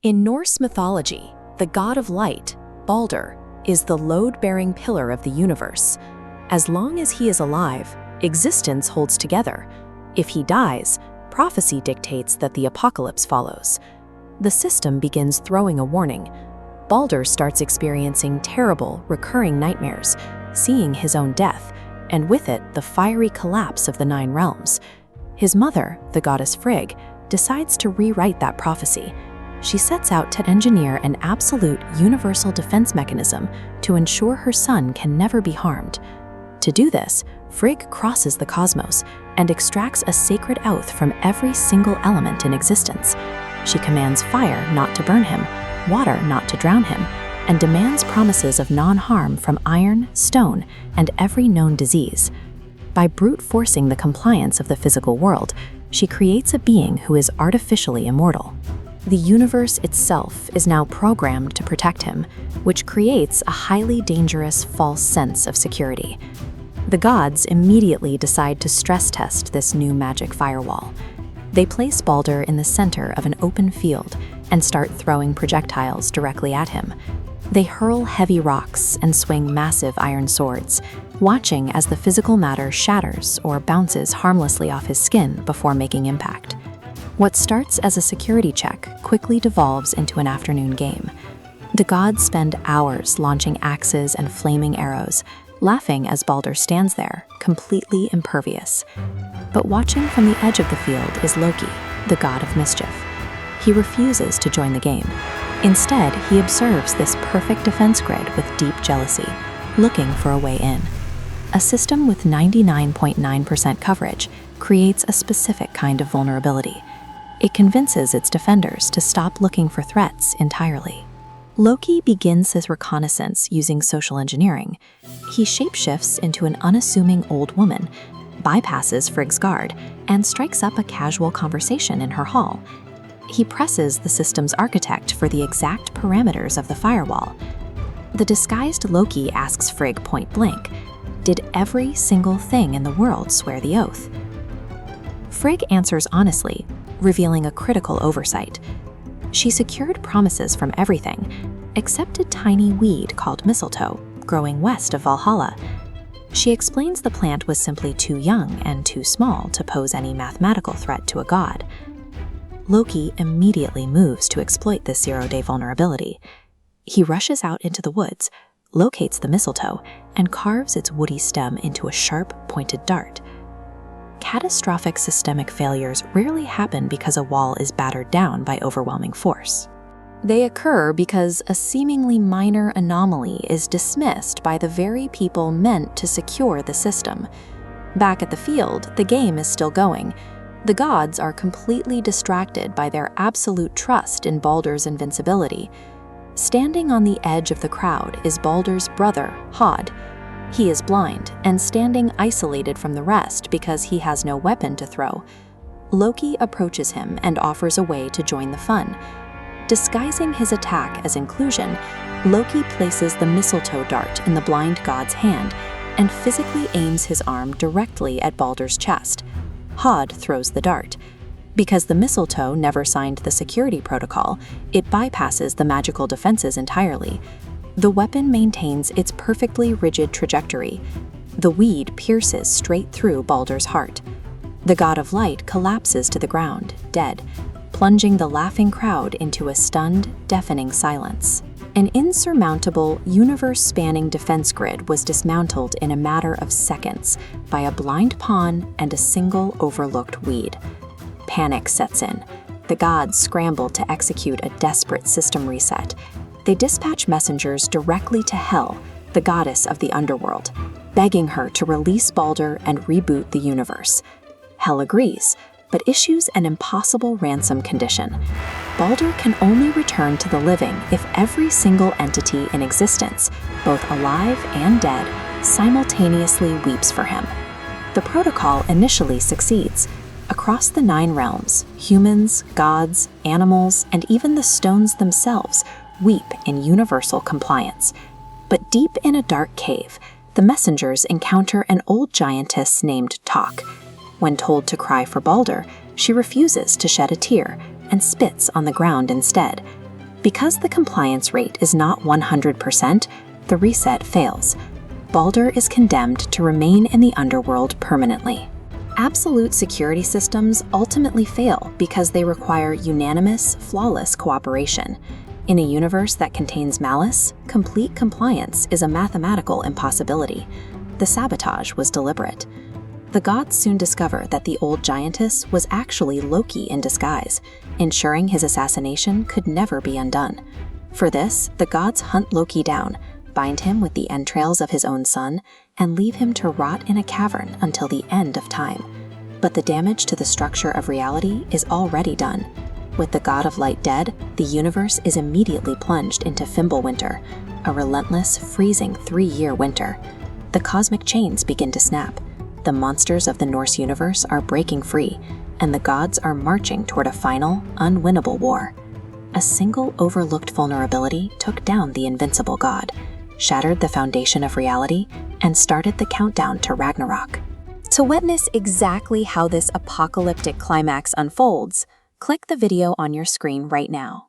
In Norse mythology, the god of light, Baldur, is the load-bearing pillar of the universe. As long as he is alive, existence holds together. If he dies, prophecy dictates that the apocalypse follows. The system begins throwing a warning. Baldur starts experiencing terrible, recurring nightmares, seeing his own death, and with it, the fiery collapse of the Nine Realms. His mother, the goddess Frigg, decides to rewrite that prophecy. She sets out to engineer an absolute universal defense mechanism to ensure her son can never be harmed. To do this, Frigg crosses the cosmos and extracts a sacred oath from every single element in existence. She commands fire not to burn him, water not to drown him, and demands promises of non-harm from iron, stone, and every known disease. By brute forcing the compliance of the physical world, she creates a being who is artificially immortal. The universe itself is now programmed to protect him, which creates a highly dangerous false sense of security. The gods immediately decide to stress test this new magic firewall. They place Baldur in the center of an open field and start throwing projectiles directly at him. They hurl heavy rocks and swing massive iron swords, watching as the physical matter shatters or bounces harmlessly off his skin before making impact. What starts as a security check quickly devolves into an afternoon game. The gods spend hours launching axes and flaming arrows, laughing as Baldur stands there, completely impervious. But watching from the edge of the field is Loki, the god of mischief. He refuses to join the game. Instead, he observes this perfect defense grid with deep jealousy, looking for a way in. A system with 99.9% coverage creates a specific kind of vulnerability. It convinces its defenders to stop looking for threats entirely. Loki begins his reconnaissance using social engineering. He shapeshifts into an unassuming old woman, bypasses Frigg's guard, and strikes up a casual conversation in her hall. He presses the system's architect for the exact parameters of the firewall. The disguised Loki asks Frigg point blank, "Did every single thing in the world swear the oath?" Frigg answers honestly, revealing a critical oversight. She secured promises from everything, except a tiny weed called mistletoe, growing west of Valhalla. She explains the plant was simply too young and too small to pose any mathematical threat to a god. Loki immediately moves to exploit this zero-day vulnerability. He rushes out into the woods, locates the mistletoe, and carves its woody stem into a sharp, pointed dart. Catastrophic systemic failures rarely happen because a wall is battered down by overwhelming force. They occur because a seemingly minor anomaly is dismissed by the very people meant to secure the system. Back at the field, the game is still going. The gods are completely distracted by their absolute trust in Baldur's invincibility. Standing on the edge of the crowd is Baldur's brother, Hod. He is blind and standing isolated from the rest because he has no weapon to throw. Loki approaches him and offers a way to join the fun. Disguising his attack as inclusion, Loki places the mistletoe dart in the blind god's hand and physically aims his arm directly at Baldur's chest. Hod throws the dart. Because the mistletoe never signed the security protocol, it bypasses the magical defenses entirely. The weapon maintains its perfectly rigid trajectory. The weed pierces straight through Baldur's heart. The god of light collapses to the ground, dead, plunging the laughing crowd into a stunned, deafening silence. An insurmountable, universe-spanning defense grid was dismantled in a matter of seconds by a blind pawn and a single overlooked weed. Panic sets in. The gods scramble to execute a desperate system reset. They dispatch messengers directly to Hel, the goddess of the underworld, begging her to release Baldur and reboot the universe. Hel agrees, but issues an impossible ransom condition. Baldur can only return to the living if every single entity in existence, both alive and dead, simultaneously weeps for him. The protocol initially succeeds. Across the Nine Realms, humans, gods, animals, and even the stones themselves weep in universal compliance. But deep in a dark cave, the messengers encounter an old giantess named Tok. When told to cry for Baldur, she refuses to shed a tear and spits on the ground instead. Because the compliance rate is not 100%, the reset fails. Balder is condemned to remain in the underworld permanently. Absolute security systems ultimately fail because they require unanimous, flawless cooperation. In a universe that contains malice, complete compliance is a mathematical impossibility. The sabotage was deliberate. The gods soon discover that the old giantess was actually Loki in disguise, ensuring his assassination could never be undone. For this, the gods hunt Loki down, bind him with the entrails of his own son, and leave him to rot in a cavern until the end of time. But the damage to the structure of reality is already done. With the god of light dead, the universe is immediately plunged into Fimbulwinter, a relentless, freezing 3-year winter. The cosmic chains begin to snap. The monsters of the Norse universe are breaking free, and the gods are marching toward a final, unwinnable war. A single overlooked vulnerability took down the invincible god, shattered the foundation of reality, and started the countdown to Ragnarok. To witness exactly how this apocalyptic climax unfolds, click the video on your screen right now.